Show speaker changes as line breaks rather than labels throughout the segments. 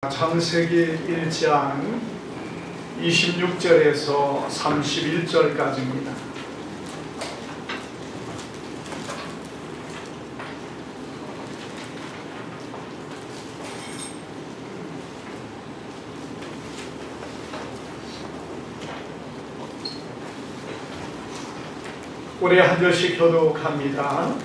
창세기 1장 26절에서 31절까지입니다. 우리 한 절씩 교독합니다.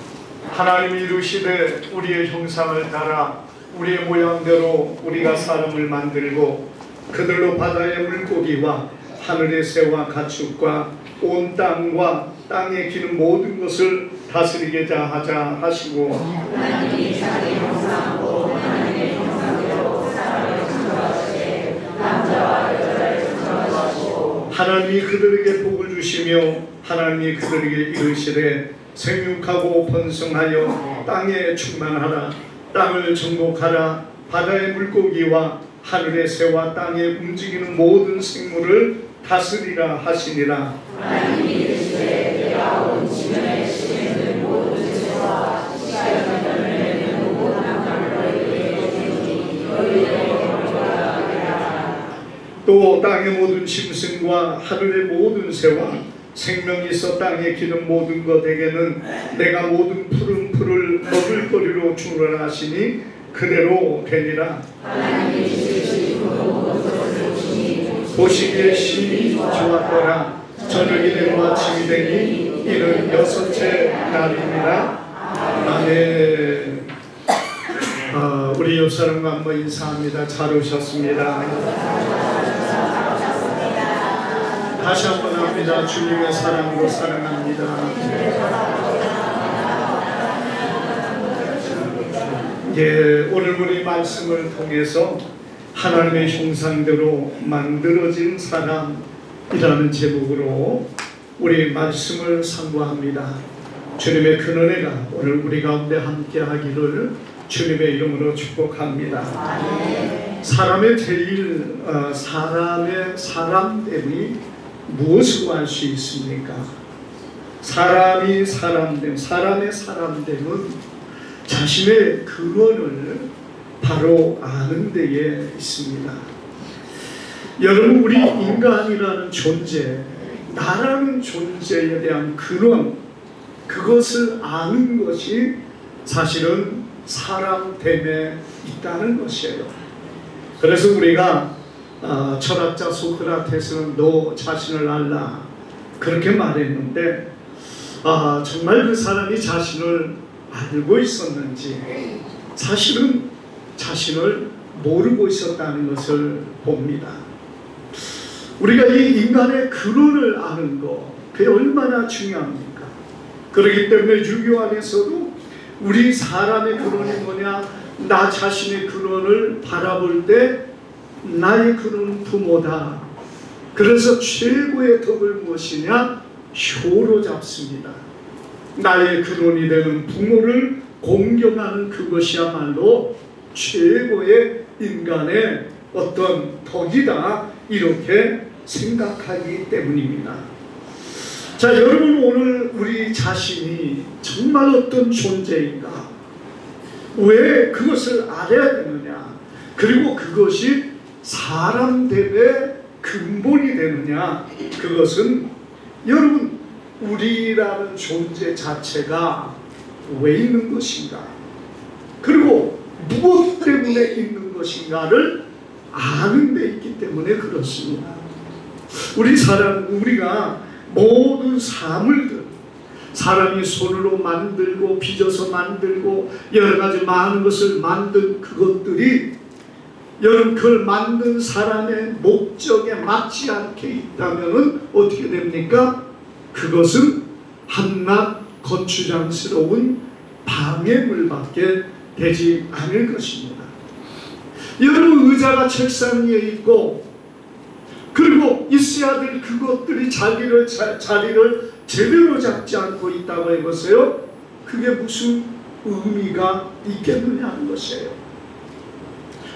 하나님이 이루시되 우리의 형상을 따라 우리의 모양대로 우리가 사람을 만들고 그들로 바다의 물고기와 하늘의 새와 가축과 온 땅과 땅에 기는 모든 것을 다스리게 하자 하시고,
하나님이 자기 형상으로 하나님의 형상대로 사람을 창조하시되 남자와 여자를 창조하시고,
하나님이 그들에게 복을 주시며 하나님이 그들에게 이르시되 생육하고 번성하여 땅에 충만하라. 땅을 정복하라. 바다의 물고기와 하늘의 새와 땅에 움직이는 모든 생물을 다스리라 하시니라.
하나님이 이르시되 내가 온 지면에 심는 모든 새와 씨앗 열매를 모든 나무를 너희에게 주니 너희에게 먹으라 하리라.
또 땅의 모든 짐승과 하늘의 모든 새와 생명이 있어 땅에 기는 모든 것에게는 내가 모든 푸른 풀을 먹을 거리로 주라 하시니 그대로 되니라.
하나님이 지으신 모든 것을 보시니
보시기에 심히 좋았더라. 저녁이 되고 아침이 되니 이는 여섯째 날이니라. 아멘. 우리 옆 사람과 한번 인사합니다. 잘 오셨습니다. 다시 한번 합니다. 주님의 사랑으로 사랑합니다. 오늘 우리 말씀을 통해서 하나님의 형상대로 만들어진 사람이라는 제목으로 우리 말씀을 상고합니다. 주님의 큰 은혜가 오늘 우리 가운데 함께 하기를 주님의 이름으로 축복합니다. 사람의 제일 사람됨이 무엇으로 알 수 있습니까? 사람의 사람됨은 자신의 근원을 바로 아는 데에 있습니다. 여러분, 우리 인간이라는 존재, 나라는 존재에 대한 근원, 그것을 아는 것이 사실은 사람됨에 있다는 것이에요. 그래서 우리가 철학자 소크라테스는 너 자신을 알라 그렇게 말했는데, 정말 그 사람이 자신을 알고 있었는지 사실은 자신을 모르고 있었다는 것을 봅니다. 우리가 이 인간의 근원을 아는 것, 그게 얼마나 중요합니까? 그렇기 때문에 유교 안에서도 우리 사람의 근원이 뭐냐, 나 자신의 근원을 바라볼 때 나의 근원은 부모다. 그래서 최고의 덕을 무엇이냐? 효로 잡습니다. 나의 근원이 되는 부모를 공경하는 그것이야말로 최고의 인간의 어떤 덕이다, 이렇게 생각하기 때문입니다. 자, 여러분, 오늘 우리 자신이 정말 어떤 존재인가, 왜 그것을 알아야 되느냐, 그리고 그것이 사람됨의 근본이 되느냐, 그것은 여러분, 우리라는 존재 자체가 왜 있는 것인가, 그리고 무엇 때문에 있는 것인가를 아는 데 있기 때문에 그렇습니다. 우리가 모든 사물들, 사람이 손으로 만들고 빚어서 만들고 여러 가지 많은 것을 만든 그것들이 여러분, 그걸 만든 사람의 목적에 맞지 않게 있다면 어떻게 됩니까? 그것은 한낱 거추장스러운 방해물밖에 되지 않을 것입니다. 여러분, 의자가 책상 위에 있고 그리고 있어야 될 그것들이 자리를 제대로 잡지 않고 있다고 해보세요. 그게 무슨 의미가 있겠느냐 하는 것이에요.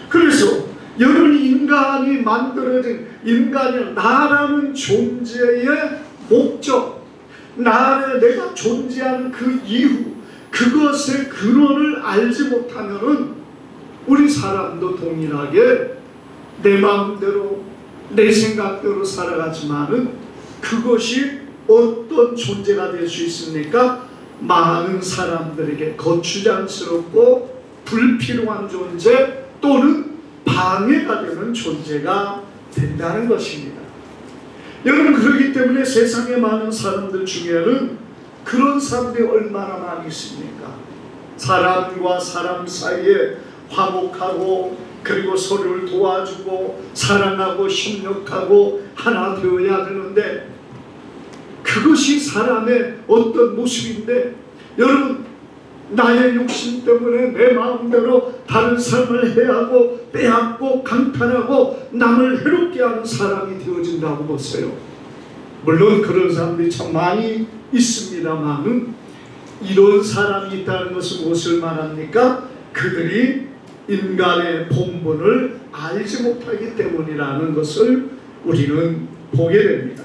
그래서 여러분, 인간이 만들어진 인간이 나라는 존재의 목적, 내가 존재하는 그 이유, 그것의 근원을 알지 못하면은 우리 사람도 동일하게 내 마음대로 내 생각대로 살아가지만은 그것이 어떤 존재가 될 수 있습니까? 많은 사람들에게 거추장스럽고 불필요한 존재 또는 방해가 되는 존재가 된다는 것입니다. 여러분, 그렇기 때문에 세상에 많은 사람들 중에는 그런 사람들이 얼마나 많이 있습니까? 사람과 사람 사이에 화목하고 그리고 서로를 도와주고 사랑하고 협력하고 하나 되어야 되는데, 그것이 사람의 어떤 모습인데, 여러분, 나의 욕심 때문에 내 마음대로 다른 사람을 해하고 빼앗고 강탈하고 남을 해롭게 하는 사람이 되어진다고 보세요. 물론 그런 사람들이 참 많이 있습니다만은, 이런 사람이 있다는 것은 무엇을 말합니까? 그들이 인간의 본분을 알지 못하기 때문이라는 것을 우리는 보게 됩니다.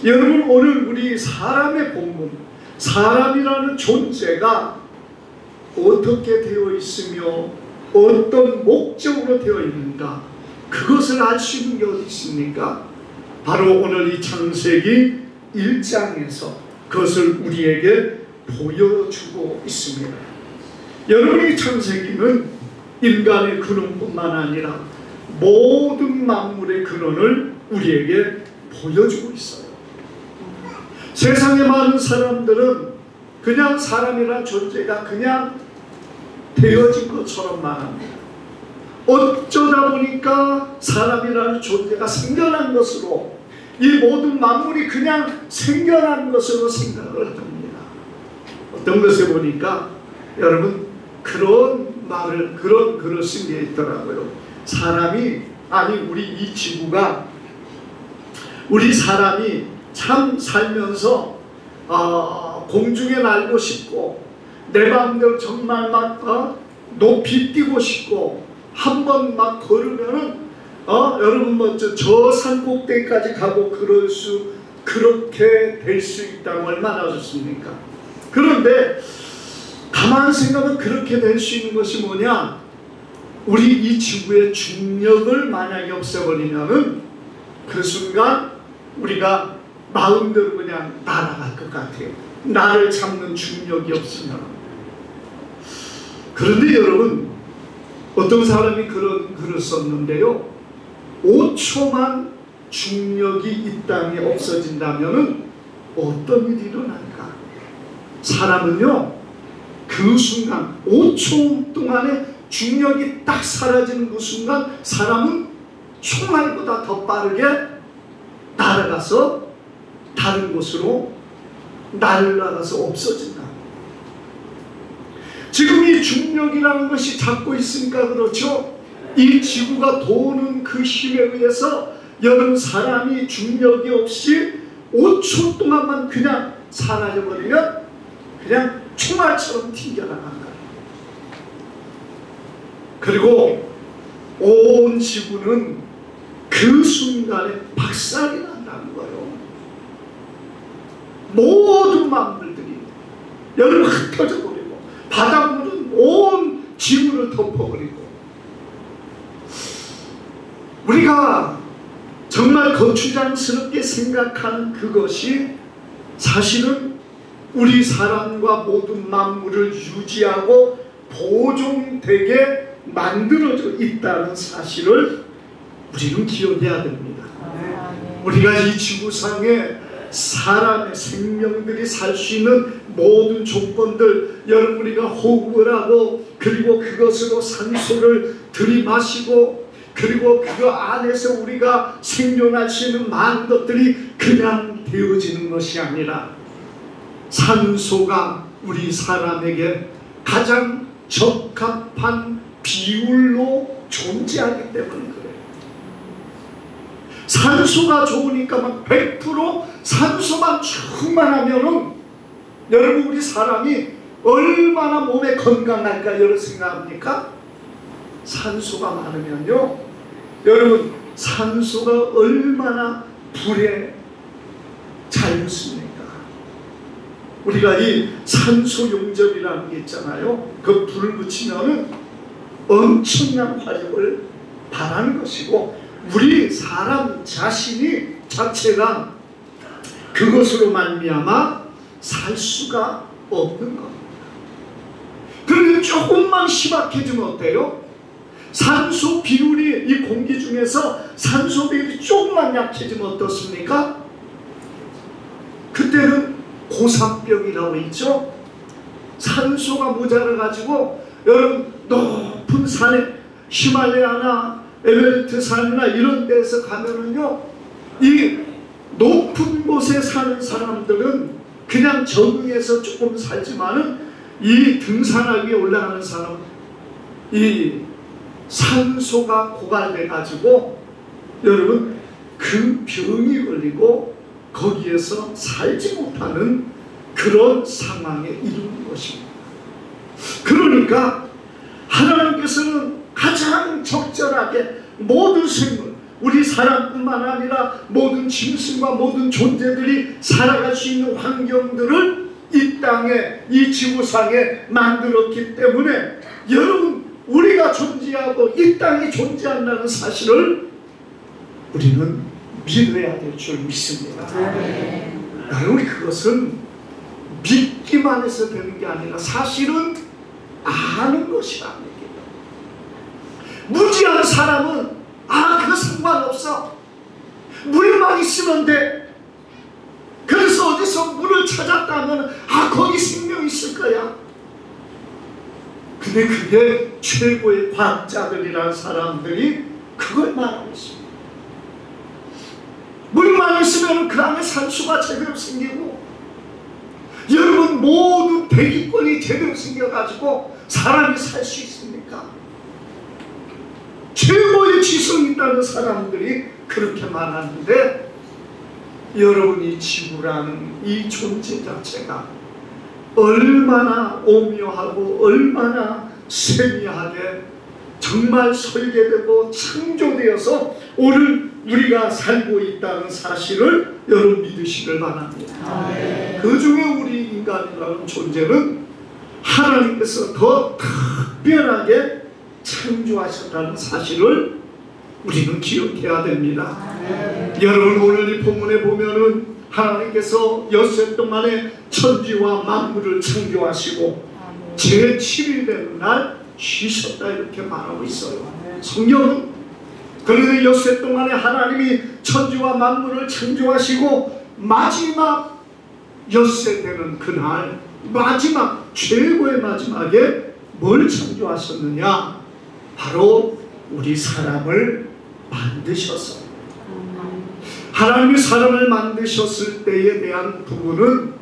여러분, 오늘 우리 사람의 본분, 사람이라는 존재가 어떻게 되어 있으며 어떤 목적으로 되어 있는가, 그것을 알 수 있는 게 어디 있습니까? 바로 오늘 이 창세기 1장에서 그것을 우리에게 보여주고 있습니다. 여러분이 창세기는 인간의 근원뿐만 아니라 모든 만물의 근원을 우리에게 보여주고 있어요. 세상에 많은 사람들은 그냥 사람이란 존재가 그냥 되어진 것처럼만 합니다. 어쩌다 보니까 사람이라는 존재가 생겨난 것으로, 이 모든 만물이 그냥 생겨난 것으로 생각을 합니다. 어떤 것에 보니까 여러분, 그런 말을, 그런 글을 쓴 게 있더라고요. 사람이, 아니 우리 이 지구가, 우리 사람이 참 살면서 공중에 날고 싶고 내 마음대로 정말 막 높이 뛰고 싶고 한번 막 걸으면은 여러분 먼저 저 산 꼭대기까지 가고 그렇게 될 수 있다면 얼마나 좋습니까? 그런데 가만 생각하면 그렇게 될 수 있는 것이 뭐냐? 우리 이 지구의 중력을 만약에 없애버리면은 그 순간 우리가 마음대로 그냥 날아갈 것 같아요. 나를 잡는 중력이 없으면. 그런데 여러분, 어떤 사람이 그런 글을 썼는데요, 5초만 중력이 이 땅에 없어진다면 어떤 일이 일어날까? 사람은요, 그 순간 5초 동안에 중력이 딱 사라지는 그 순간 사람은 총알보다 더 빠르게 날아가서 다른 곳으로 날아가서 없어진다. 지금 이 중력이라는 것이 잡고 있으니까 그렇죠. 이 지구가 도는 그 힘에 의해서 여러분, 사람이 중력이 없이 5초 동안만 그냥 사라져버리면 그냥 총알처럼 튕겨나간다. 그리고 온 지구는 그 순간에 박살이 난다는 거예요. 모든 만물들이 여러분 흩어져버리고 바닷물은 온 지구를 덮어버리고, 우리가 정말 거추장스럽게 생각하는 그것이 사실은 우리 사람과 모든 만물을 유지하고 보존되게 만들어져 있다는 사실을 우리는 기억해야 됩니다. 우리가 이 지구상에 사람의 생명들이 살 수 있는 모든 조건들, 여러분, 우리가 호흡을 하고 그리고 그것으로 산소를 들이마시고 그리고 그 안에서 우리가 생존할 수 있는 많은 것들이 그냥 되어지는 것이 아니라 산소가 우리 사람에게 가장 적합한 비율로 존재하기 때문에 그래요. 산소가 좋으니까 막 100% 산소만 충만하면은 여러분, 우리 사람이 얼마나 몸에 건강할까 여러분 생각합니까? 산소가 많으면요, 여러분, 산소가 얼마나 불에 잘 붙습니까? 우리가 이 산소 용접이라는 게 있잖아요. 그 불을 붙이면은 엄청난 화력을 발하는 것이고, 우리 사람 자체가 그것으로 말미암아 살 수가 없는 겁니다. 그런데 조금만 심각해지면 어때요? 산소 비율이, 이 공기 중에서 산소 비율이 조금만 약해지면 어떻습니까? 그때는 고산병이라고 있죠. 산소가 모자라가지고, 여러분 높은 산에 히말라야나 에베레스트 산이나 이런 데서 가면은요, 이 높은 곳에 사는 사람들은 그냥 적응해서 조금 살지만은, 이 등산하기 위해 올라가는 사람은 이 산소가 고갈돼 가지고 여러분 그 병이 걸리고 거기에서 살지 못하는 그런 상황에 이르는 것입니다. 그러니까 하나님께서는 가장 적절하게 모든 생물, 우리 사람뿐만 아니라 모든 짐승과 모든 존재들이 살아갈 수 있는 환경들을 이 땅에, 이 지구상에 만들었기 때문에, 여러분 우리가 존재하고 이 땅이 존재한다는 사실을 우리는 믿어야 될 줄 믿습니다. 여러분 그것은 믿기만 해서 되는 게 아니라 사실은 아는 것이랍니다. 무지한 사람은 그거 상관없어, 물만 있으면 돼. 그래서 어디서 물을 찾았다면 거기 생명이 있을 거야. 근데 그게 최고의 과학자들이라는 사람들이 그걸 말하고 있습니다. 물만 있으면 그 안에 산소가 제대로 생기고, 여러분 모든 대기권이 제대로 생겨가지고 사람이 살 수 있습니까? 최고의 지성이 있다는 사람들이 그렇게 말하는데, 여러분 이 지구라는 이 존재 자체가 얼마나 오묘하고 얼마나 세미하게 정말 설계되고 창조되어서 오늘 우리가 살고 있다는 사실을 여러분 믿으시길 바랍니다. 그 중에 우리 인간이라는 존재는 하나님께서 더 특별하게 창조하셨다는 사실을 우리는 기억해야 됩니다. 여러분 오늘 이 본문에 보면은 하나님께서 엿새 동안에 천지와 만물을 창조하시고 제7일 되는 날 쉬셨다 이렇게 말하고 있어요. 성경은. 그런데 엿새 동안에 하나님이 천지와 만물을 창조하시고 마지막 엿새 되는 그날, 마지막 최고의 마지막에 뭘 창조하셨느냐? 바로 우리 사람을 만드셨어요. 하나님이 사람을 만드셨을 때에 대한 부분은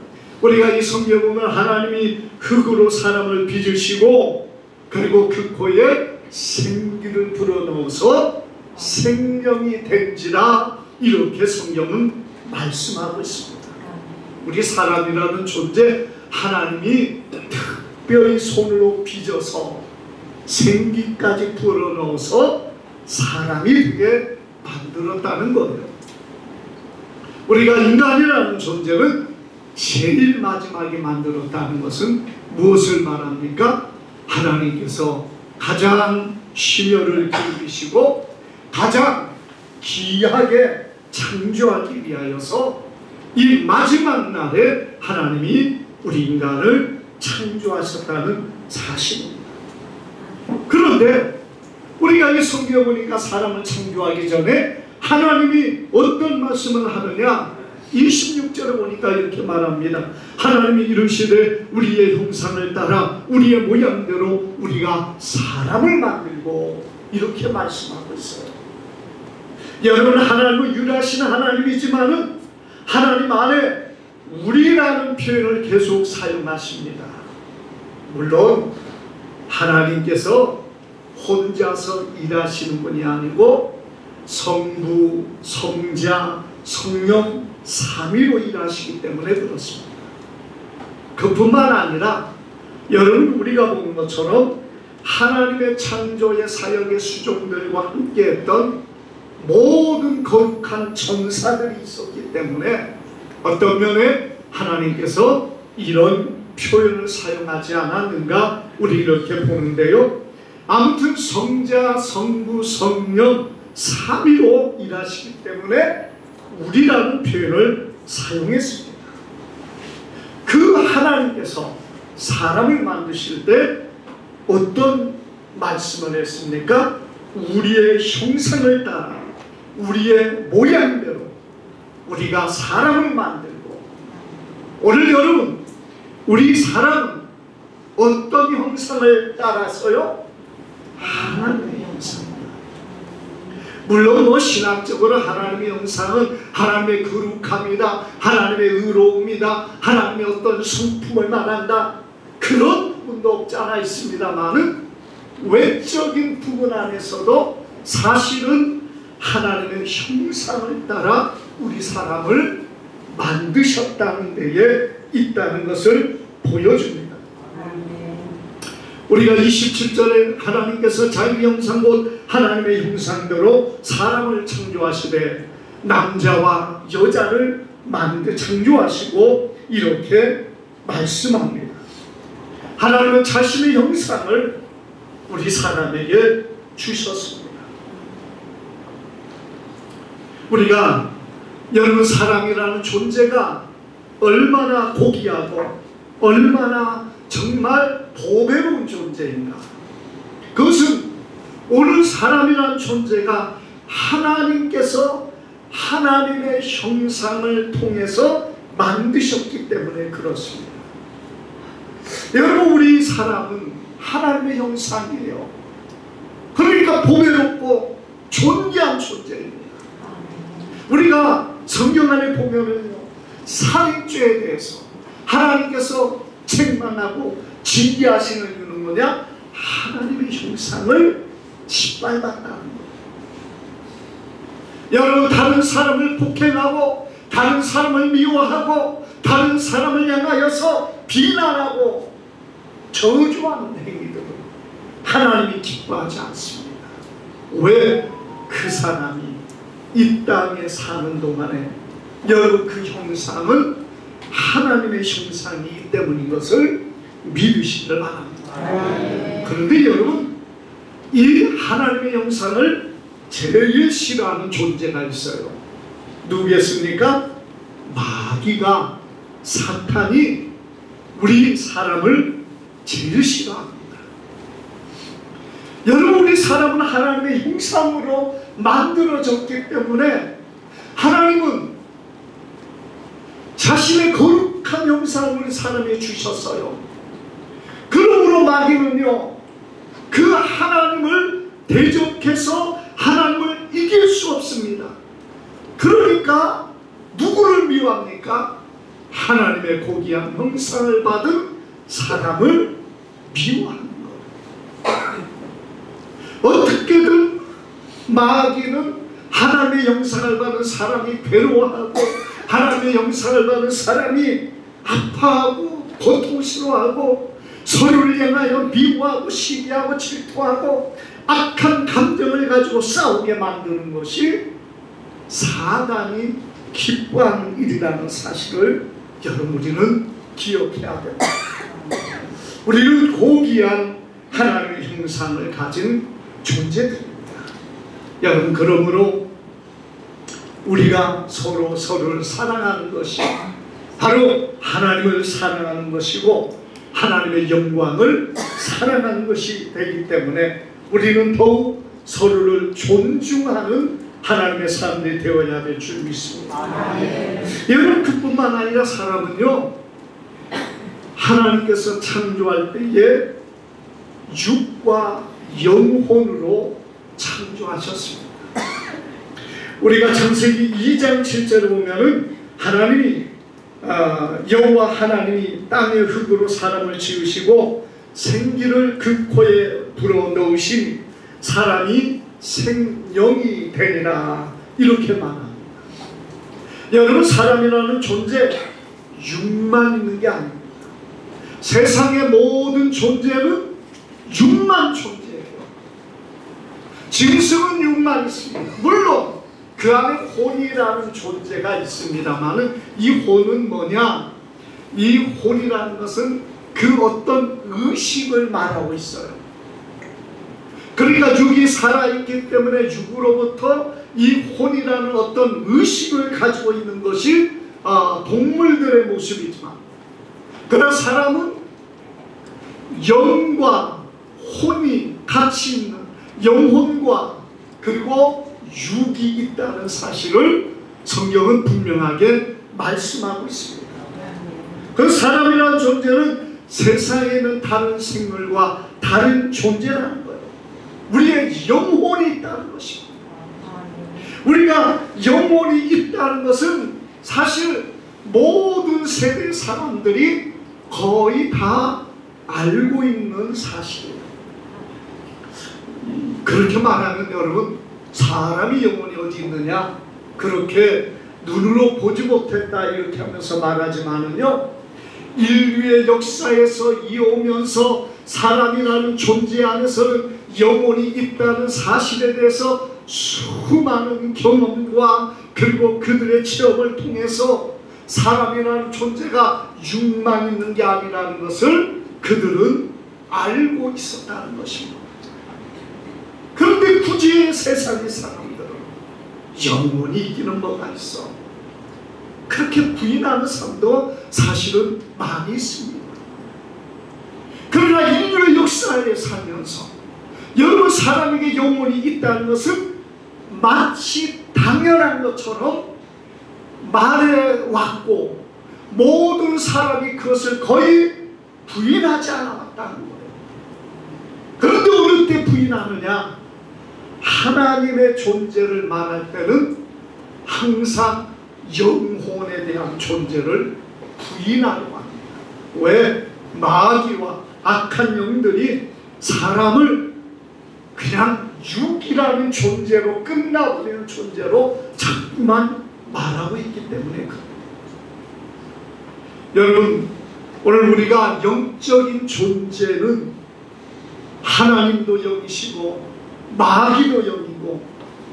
우리가 이 성경에 보면 하나님이 흙으로 사람을 빚으시고 그리고 그 코에 생기를 불어넣어서 생명이 된지라 이렇게 성경은 말씀하고 있습니다. 우리 사람이라는 존재 하나님이 특별히 손으로 빚어서 생기까지 불어넣어서 사람이 되게 만들었다는 거예요. 우리가 인간이라는 존재는 제일 마지막에 만들었다는 것은 무엇을 말합니까? 하나님께서 가장 심혈을 기울이시고 가장 귀하게 창조하기 위하여서 이 마지막 날에 하나님이 우리 인간을 창조하셨다는 사실입니다. 그런데 우리가 이 성경에 보니까 사람을 창조하기 전에 하나님이 어떤 말씀을 하느냐? 26절에 보니까 이렇게 말합니다. 하나님이 이르시되 우리의 형상을 따라 우리의 모양대로 우리가 사람을 만들고 이렇게 말씀하고 있어요. 여러분 하나님은 유일하신 하나님이지만은 하나님 안에 우리라는 표현을 계속 사용하십니다. 물론 하나님께서 혼자서 일하시는 분이 아니고 성부, 성자, 성령 삼위로 일하시기 때문에 그렇습니다. 그뿐만 아니라 여러분 우리가 보는 것처럼 하나님의 창조의 사역의 수종들과 함께했던 모든 거룩한 천사들이 있었기 때문에 어떤 면에 하나님께서 이런 표현을 사용하지 않았는가 우리 이렇게 보는데요. 아무튼 성자, 성부, 성령 삼위로 일하시기 때문에 우리라는 표현을 사용했습니다. 그 하나님께서 사람을 만드실 때 어떤 말씀을 했습니까? 우리의 형상을 따라 우리의 모양대로 우리가 사람을 만들고, 오늘 여러분 우리 사람은 어떤 형상을 따라서요? 하나님의 형상입니다. 물론 신학적으로 하나님의 형상은 하나님의 거룩함이다, 하나님의 의로움이다, 하나님의 어떤 성품을 말한다, 그런 부분도 없지 않아 있습니다만은 외적인 부분 안에서도 사실은 하나님의 형상을 따라 우리 사람을 만드셨다는 데에 있다는 것을 보여줍니다. 우리가 27절에 하나님께서 자기 형상 곧 하나님의 형상대로 사람을 창조하시되 남자와 여자를 창조하시고 이렇게 말씀합니다. 하나님은 자신의 형상을 우리 사람에게 주셨습니다. 우리가 여러분 사람이라는 존재가 얼마나 고귀하고 얼마나 정말 보배로운 존재인가. 그것은 오늘 사람이라는 존재가 하나님께서 하나님의 형상을 통해서 만드셨기 때문에 그렇습니다. 여러분 우리 사람은 하나님의 형상이에요. 그러니까 보배롭고 존귀한 존재입니다. 우리가 성경 안에 보면은요, 살인죄에 대해서 하나님께서 책망하고 징계하시는 이유는 뭐냐? 하나님의 형상을 짓밟았다는 거예요. 여러분 다른 사람을 폭행하고 다른 사람을 미워하고 다른 사람을 향하여서 비난하고 저주하는 행위들은 하나님이 기뻐하지 않습니다. 왜? 그 사람이 이 땅에 사는 동안에 여러분 그 형상은 하나님의 형상이기 때문인 것을 믿으시기를 바랍니다. 그런데 여러분 이 하나님의 형상을 제일 싫어하는 존재가 있어요. 누구겠습니까? 마귀가, 사탄이 우리 사람을 제일 싫어합니다. 여러분 우리 사람은 하나님의 형상으로 만들어졌기 때문에 하나님은 자신의 거룩한 형상을 우리 사람에 주셨어요. 그러므로 마귀는요, 그 하나님을 대적해서 하나님을 이길 수 없습니다. 그러니까 누구를 미워합니까? 하나님의 고귀한 형상을 받은 사람을 미워하는 거예요. 어떻게든 마귀는 하나님의 형상을 받은 사람이 괴로워하고 하나님의 형상을 받은 사람이 아파하고 고통스러워하고 서로를 향하여 미워하고 시기하고 질투하고 악한 감정을 가지고 싸우게 만드는 것이 사단이 기뻐하는 일이라는 사실을 여러분 우리는 기억해야 됩니다. 우리는 고귀한 하나님의 형상을 가진 존재들입니다. 여러분 그러므로 우리가 서로를 사랑하는 것이 바로 하나님을 사랑하는 것이고 하나님의 영광을 사랑하는 것이 되기 때문에 우리는 더욱 서로를 존중하는 하나님의 사람들이 되어야 될 줄 믿습니다. 여러분 그뿐만 아니라 사람은요, 하나님께서 창조할 때에 육과 영혼으로 창조하셨습니다. 우리가 창세기 2장 7절을 보면은 하나님이 여호와 하나님이 땅의 흙으로 사람을 지으시고 생기를 그 코에 불어넣으신 사람이 생명이 되리라 이렇게 말합니다. 여러분 사람이라는 존재 육만 있는 게 아닙니다. 세상의 모든 존재는 육만 존재예요. 짐승은 육만 있습니다. 물론 그 안에 혼이라는 존재가 있습니다만은 이 혼은 뭐냐? 이 혼이라는 것은 그 어떤 의식을 말하고 있어요. 그러니까 육이 살아있기 때문에 육으로부터 이 혼이라는 어떤 의식을 가지고 있는 것이 동물들의 모습이지만, 그러나 사람은 영과 혼이 같이 있는, 영혼과 그리고 육이 있다는 사실을 성경은 분명하게 말씀하고 있습니다. 그 사람이라는 존재는 세상에 있는 다른 생물과 다른 존재라는 거예요. 우리의 영혼이 있다는 것입니다. 우리가 영혼이 있다는 것은 사실 모든 세대 사람들이 거의 다 알고 있는 사실이에요. 그렇게 말하면 여러분, 사람이 영혼이 어디 있느냐, 그렇게 눈으로 보지 못했다 이렇게 하면서 말하지만은요, 인류의 역사에서 이어오면서 사람이라는 존재 안에서는 영혼이 있다는 사실에 대해서 수많은 경험과 그리고 그들의 체험을 통해서 사람이라는 존재가 육만 있는 게 아니라는 것을 그들은 알고 있었다는 것입니다. 그런데 굳이 세상의 사람들은 영혼이 있기는 뭐가 있어, 그렇게 부인하는 사람도 사실은 많이 있습니다. 그러나 인류의 역사에 살면서 여러분, 사람에게 영혼이 있다는 것은 마치 당연한 것처럼 말해왔고, 모든 사람이 그것을 거의 부인하지 않아왔다는 거예요. 그런데 어느 때 부인하느냐? 하나님의 존재를 말할 때는 항상 영혼에 대한 존재를 부인하려고 합니다. 왜? 마귀와 악한 영들이 사람을 그냥 육이라는 존재로, 끝나버리는 존재로 자꾸만 말하고 있기 때문에 그래요. 여러분, 오늘 우리가 영적인 존재는 하나님도 영이시고 마귀도 영이고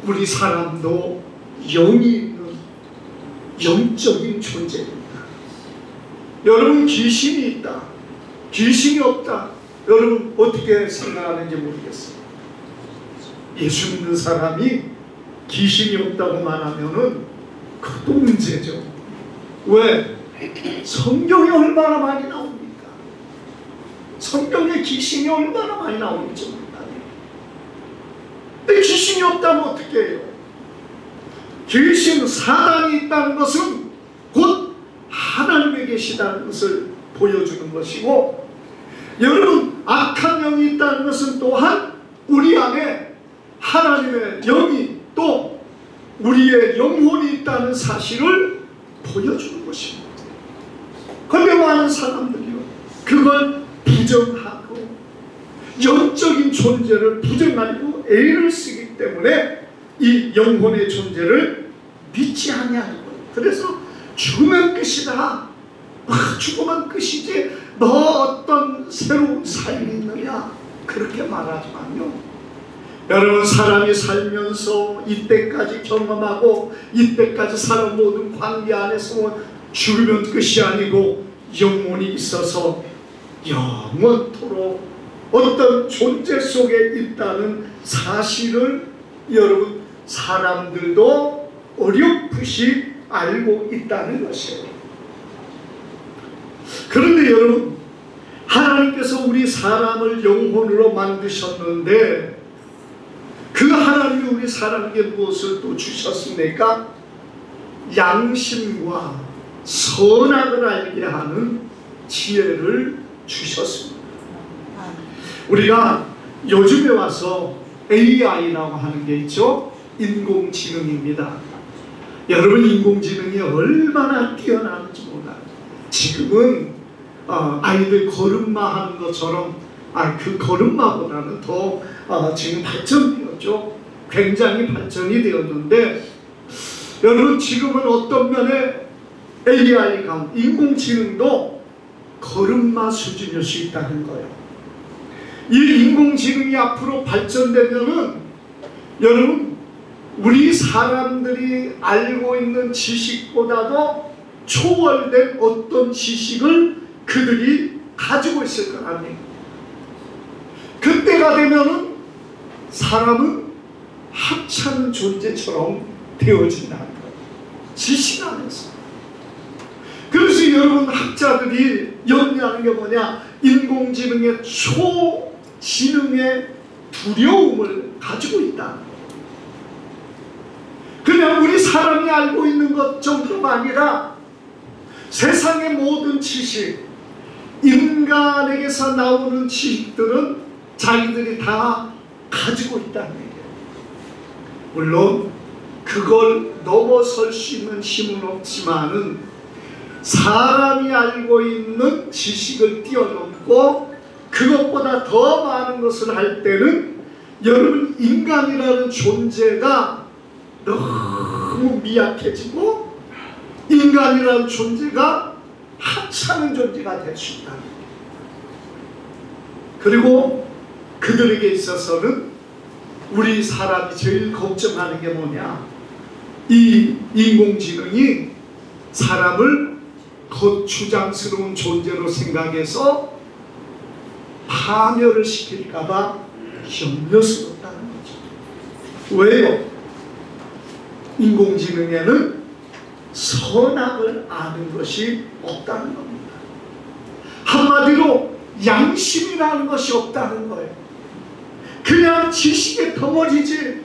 우리 사람도 영이 있는 영적인 존재입니다. 여러분, 귀신이 있다, 귀신이 없다, 여러분 어떻게 생각하는지 모르겠어요. 예수 믿는 사람이 귀신이 없다고 말하면은 그것도 문제죠. 왜? 성경에 얼마나 많이 나옵니까? 성경에 귀신이 얼마나 많이 나오는지 몰라요. 근데 귀신이 없다면 어떻게 해요? 귀신, 사단이 있다는 것은 곧 하나님에 계시다는 것을 보여주는 것이고, 여러분, 악한 영이 있다는 것은 또한 우리 안에 하나님의 영이, 또 우리의 영혼이 있다는 사실을 보여주는 것입니다. 그런데 많은 사람들이요, 그걸 부정하고 영적인 존재를 부정하고 애를 쓰기 때문에 이 영혼의 존재를 믿지 않냐는 거예요. 그래서 죽으면 끝이다, 죽으면 끝이지 너 어떤 새로운 삶이 있느냐, 그렇게 말하지만요, 여러분, 사람이 살면서 이때까지 경험하고 이때까지 살아 모든 관계 안에서 죽으면 끝이 아니고 영혼이 있어서 영원토록 어떤 존재 속에 있다는 사실을 여러분, 사람들도 어렴풋이 알고 있다는 것이에요. 그런데 여러분, 하나님께서 우리 사람을 영혼으로 만드셨는데 그 하나님이 우리 사람에게 무엇을 또 주셨습니까? 양심과 선악을 알게 하는 지혜를 주셨습니다. 우리가 요즘에 와서 AI라고 하는 게 있죠. 인공지능입니다. 여러분, 인공지능이 얼마나 뛰어나는지 몰라요. 지금은 아이들 걸음마 하는 것처럼 그 걸음마보다는 더 지금 발전되었죠. 굉장히 발전이 되었는데, 여러분, 지금은 어떤 면에 AI가, 인공지능도 걸음마 수준일 수 있다는 거예요. 이 인공지능이 앞으로 발전되면은 여러분, 우리 사람들이 알고 있는 지식보다도 초월된 어떤 지식을 그들이 가지고 있을 거라니. 그때가 되면은 사람은 하찮은 존재처럼 되어진다는 거예요. 지식 안에서. 그래서 여러분 학자들이 연구하는 게 뭐냐? 인공지능의 초지능의 두려움을 가지고 있다. 그냥 우리 사람이 알고 있는 것 정도가 아니라 세상의 모든 지식, 인간에게서 나오는 지식들은 자기들이 다 가지고 있다는 얘기예요. 물론 그걸 넘어설 수 있는 힘은 없지만은 사람이 알고 있는 지식을 뛰어넘고 그것보다 더 많은 것을 할 때는 여러분 인간이라는 존재가 너무 미약해지고 인간이라는 존재가 하찮은 존재가 될 수 있다. 그리고 그들에게 있어서는 우리 사람이 제일 걱정하는 게 뭐냐? 이 인공지능이 사람을 거추장스러운 존재로 생각해서 파멸을 시킬까봐 염려스럽다는 거죠. 왜요? 인공지능에는 선악을 아는 것이 없다는 겁니다. 한마디로 양심이라는 것이 없다는 거예요. 그냥 지식의 덩어리지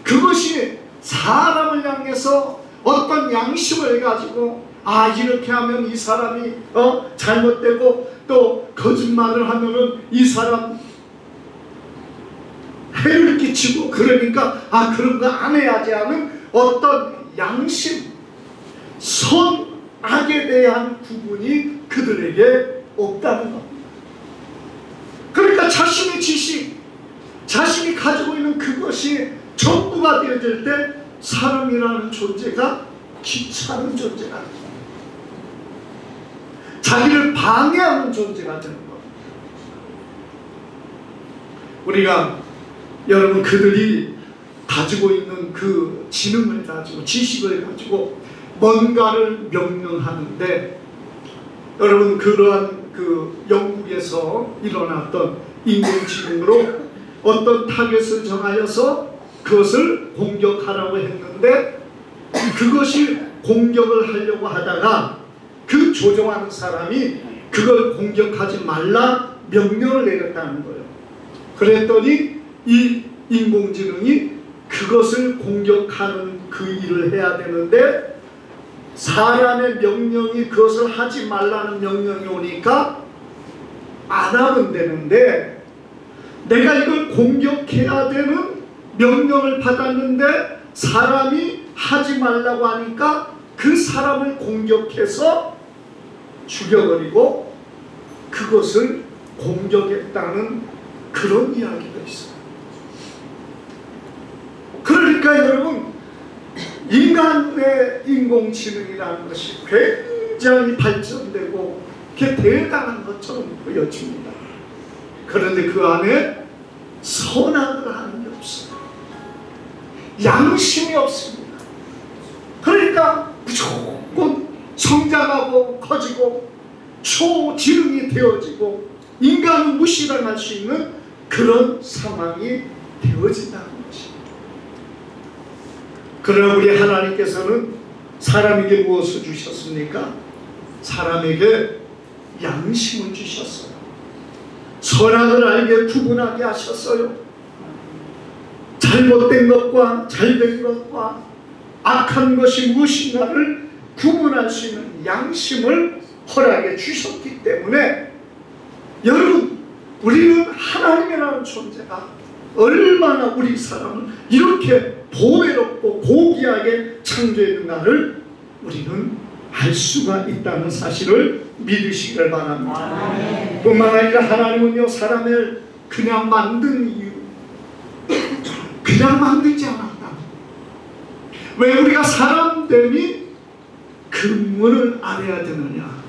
그것이 사람을 향해서 어떤 양심을 가지고 아 이렇게 하면 이 사람이 잘못되고 또 거짓말을 하면은 이 사람 해를 끼치고 그러니까 아 그런 거 안 해야지 하는 어떤 양심 선악에 대한 구분이 그들에게 없다는 겁니다. 그러니까 자신의 지식 자신이 가지고 있는 그것이 전부가 되어질 때 사람이라는 존재가 귀찮은 존재가 됩니다. 자기를 방해하는 존재가 되는 겁니다. 우리가 여러분 그들이 가지고 있는 그 지능을 가지고 지식을 가지고 뭔가를 명령하는데 여러분 그러한 그 영국에서 일어났던 인공지능으로 어떤 타겟을 정하여서 그것을 공격하라고 했는데 그것이 공격을 하려고 하다가 그 조종하는 사람이 그걸 공격하지 말라 명령을 내렸다는 거예요. 그랬더니 이 인공지능이 그것을 공격하는 그 일을 해야 되는데 사람의 명령이 그것을 하지 말라는 명령이 오니까 안 하면 되는데 내가 이걸 공격해야 되는 명령을 받았는데 사람이 하지 말라고 하니까 그 사람을 공격해서 죽여버리고 그것을 공격했다는 그런 이야기가 있어요. 그러니까 여러분 인간의 인공지능이라는 것이 굉장히 발전되고 그게 대단한 것처럼 보여집니다. 그런데 그 안에 선악을 하는 게 없어요. 양심이 없습니다. 그러니까 무조건 성장하고 커지고 초지능이 되어지고 인간은 무시당할 수 있는 그런 상황이 되어진다는 것입니다. 그러나 우리 하나님께서는 사람에게 무엇을 주셨습니까? 사람에게 양심을 주셨어요. 선악을 알게 구분하게 하셨어요. 잘못된 것과 잘된 것과 악한 것이 무엇인가를 구분할 수 있는 양심을 허락해 주셨기 때문에 여러분 우리는 하나님이라는 존재가 얼마나 우리 사람을 이렇게 보배롭고 고귀하게 창조했는가를 우리는 알 수가 있다는 사실을 믿으시길 바랍니다. 뿐만 아니라 하나님은요 사람을 그냥 만든 이유 그냥 만들지 않았다. 왜 우리가 사람됨이 근원을 알아야 되느냐.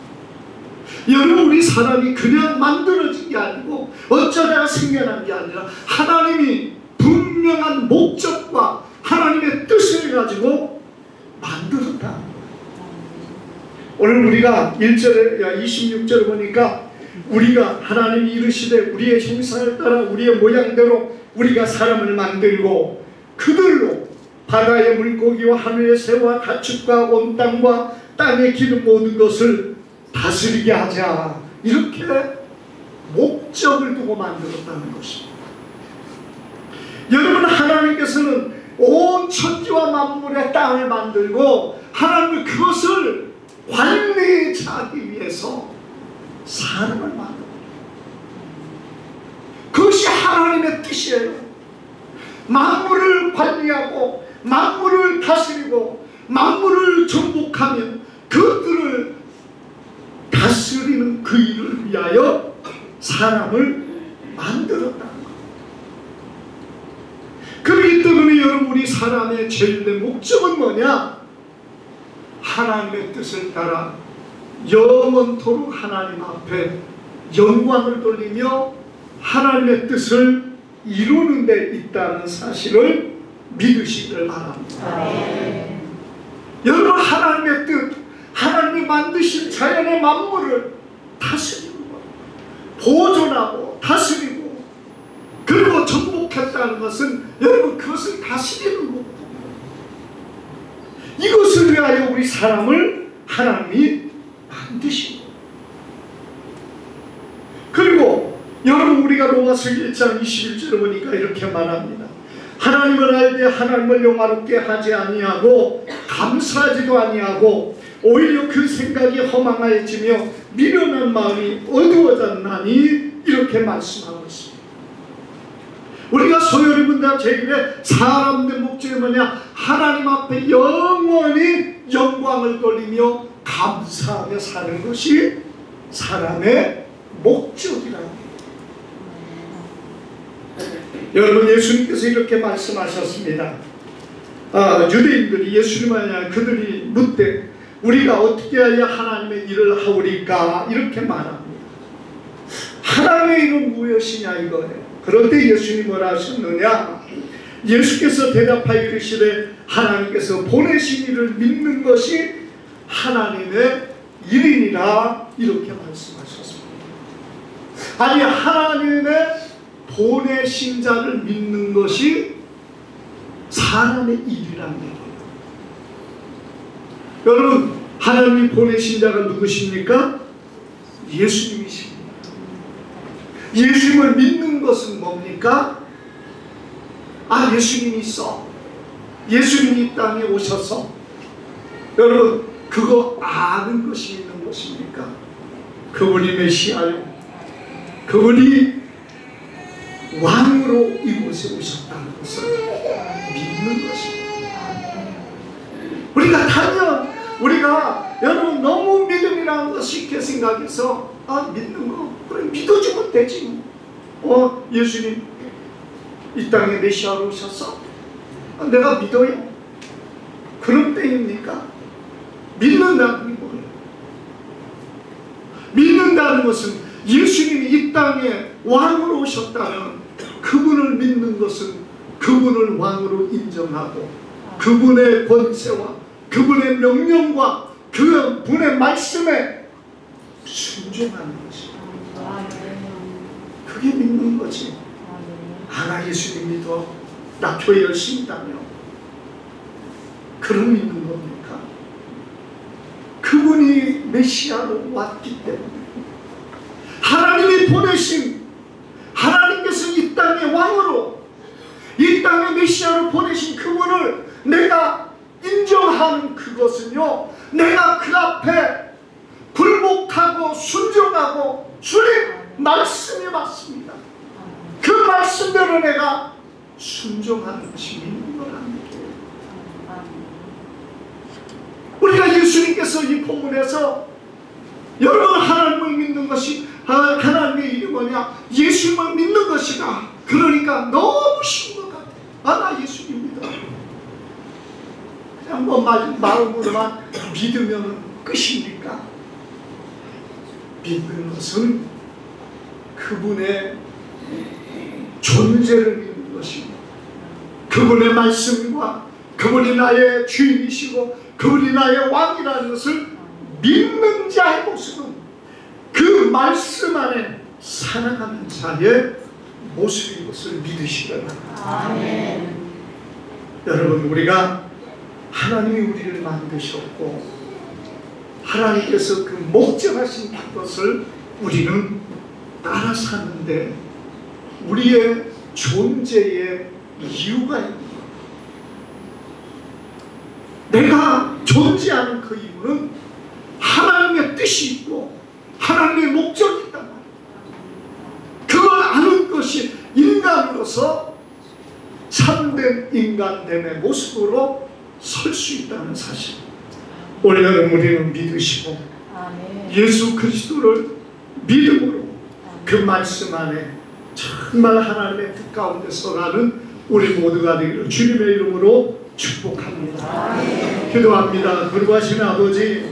여러분 우리 사람이 그냥 만들어진 게 아니고 어쩌다가 생겨난 게 아니라 하나님이 분명한 목적과 하나님의 뜻을 가지고 만들었다. 오늘 우리가 1절에 26절을 보니까 우리가 하나님이 이르시되 우리의 형상을 따라 우리의 모양대로 우리가 사람을 만들고 그들로 바다의 물고기와 하늘의 새와 가축과 온 땅과 땅에 기는 모든 것을 다스리게 하자. 이렇게 목적을 두고 만들었다는 것입니다. 여러분, 하나님께서는 온 천지와 만물의 땅을 만들고 하나님은 그것을 관리하기 위해서 사람을 만들었다. 그것이 하나님의 뜻이에요. 만물을 관리하고 만물을 다스리고 만물을 정복하며 그것들을 다스리는 그 일을 위하여 사람을 만들었다는 것. 그렇기 때문에 여러분, 우리 사람의 죄인의 목적은 뭐냐? 하나님의 뜻을 따라 영원토록 하나님 앞에 영광을 돌리며 하나님의 뜻을 이루는 데 있다는 사실을 믿으시기를 바랍니다. 여러분, 하나님의 뜻, 하나님이 만드신 자연의 만물을 다스리는 것, 보존하고 다스리고 그리고 정복했다는 것은 여러분, 그것을 다스리는 것입니다. 이것을 위하여 우리 사람을 하나님이 만드신 것. 그리고 여러분, 우리가 로마서 1장 21절을 보니까 이렇게 말합니다. 하나님을 알되 하나님을 영화롭게 하지 아니하고 감사하지도 아니하고 오히려 그 생각이 허망하여지며 미련한 마음이 어두워졌나니, 이렇게 말씀하고 있습니다. 우리가 소요리 분다 제일에 사람의 목적이 뭐냐? 하나님 앞에 영원히 영광을 돌리며 감사하며 사는 것이 사람의 목적이라는 거예요. 여러분, 예수님께서 이렇게 말씀하셨습니다. 유대인들이 예수님을 향하여 그들이 묻되 우리가 어떻게 하여 하나님의 일을 하오리까? 이렇게 말합니다. 하나님의 일은 무엇이냐 이거예요. 그런데 예수님이 뭐라 하셨느냐? 예수께서 대답하여 이르시되 하나님께서 보내신 이를 믿는 것이 하나님의 일이니라, 이렇게 말씀하셨습니다. 아니, 하나님의 보내신 자를 믿는 것이 사람의 일이라는 거예요. 여러분, 하나님이 보내신 자가 누구십니까? 예수님이십니다. 예수님을 믿는 것은 뭡니까? 예수님이 있어. 예수님이 이 땅에 오셔서. 여러분, 그거 아는 것이 있는 것입니까? 그분이 메시아요. 그분이 왕으로 이곳에 오셨다는 것을 믿는 것입니다. 우리가 여러분 너무 믿음이라는 거 쉽게 생각해서 믿는 거 그래 믿어주면 되지. 예수님 이 땅에 메시아로 오셔서 내가 믿어요. 그런 때입니까? 믿는다는 게 뭐예요? 믿는다는 것은 예수님이 이 땅에 왕으로 오셨다면 그분을 믿는 것은 그분을 왕으로 인정하고 그분의 권세와 그분의 명령과 그분의 말씀에 순종하는 것입니다. 그게 믿는 거지. 나 예수님 믿어. 나 교회 열심히 다녀. 그런 믿는 겁니까? 그분이 메시아로 왔기 때문에 하나님이 보내신, 하나님께서 이 땅의 왕으로, 이 땅의 메시아로 보내신 그분을 내가 인정하는 그것은요, 내가 그 앞에 굴복하고 순종하고 주님 말씀이 맞습니다. 그 말씀대로 내가 순종하는 것이 믿는 거랍니다. 우리가 예수님께서 이 본문에서 여러분 하나님을 믿는 것이 하나님의 일이 뭐냐? 예수님을 믿는 것이다. 그러니까 너무 쉬운 것 같아. 나 예수님 믿어. 그냥 뭐 마음으로만 믿으면 끝입니까? 믿는 것은 그분의 존재를 믿는 것입니다. 그분의 말씀과 그분이 나의 주인이시고 그분이 나의 왕이라는 것을 믿는 자의 모습은 그 말씀 안에 살아가는 자의 모습인 것을 믿으시기 바랍니다.
아멘.
여러분, 우리가 하나님이 우리를 만드셨고 하나님께서 그 목적하신 것을 우리는 따라 사는데 우리의 존재의 이유가 있는 거예요. 내가 존재하는 그 이유는 하나님의 뜻이 있고 하나님의 목적이 있단 말이에요. 그걸 아는 것이 인간으로서 참된 인간됨의 모습으로 설 수 있다는 사실, 올여름 우리는 믿으시고 예수 그리스도를 믿음으로 그 말씀 안에 정말 하나님의 뜻 가운데 서가는 우리 모두가 되기를 주님의 이름으로 축복합니다. 기도합니다. 거룩하신 아버지,